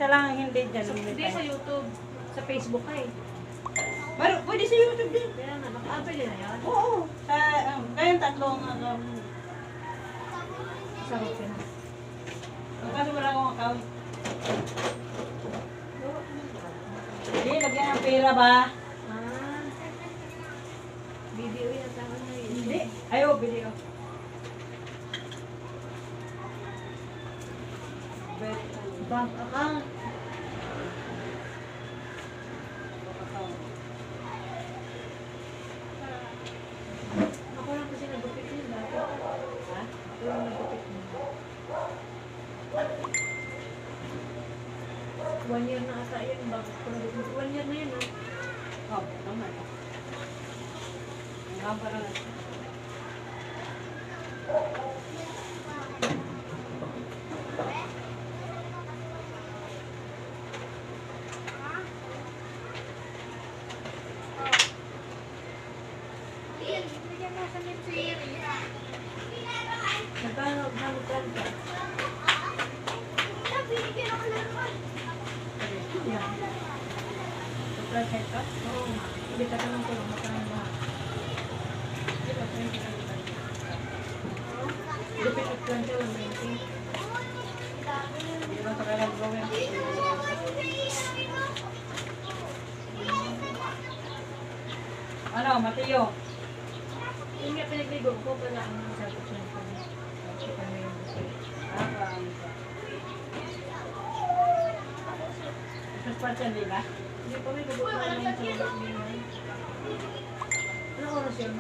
Isa lang ang hindi dyan. Hindi sa YouTube. Sa Facebook ka eh. Pero pwede sa YouTube din. Kaya nga, naka-pwede na yan. Oo. Sa, kayong tatlong, Sarap ka na. kaso wala akong account. Hindi, lagyan ng pera ba? Ah. Video yan, tama na yun. Hindi. Ayaw, video. Bank account. Ako lang kasi nagupit yun dati. Ha? Ako lang nagupit yun. 1 year na ata yun. Bakit ko nagupit? 1 year na yun ah. Oh, tama. Ang haba na lang. Nagkano ka? Yan. Supply side ka? Oo. Hindi ka tanong ko lang. Magkano ba? Lupit at lang siya. 190. Hindi ba sa kailang gawin? Ano, Mateo? Yung nga pinagligo ko pala ang sabi ko siya. Kita mo yung gusto. Suspension din ba? Hindi pa may gusto ko lang sa loob niya. Ano oras yun?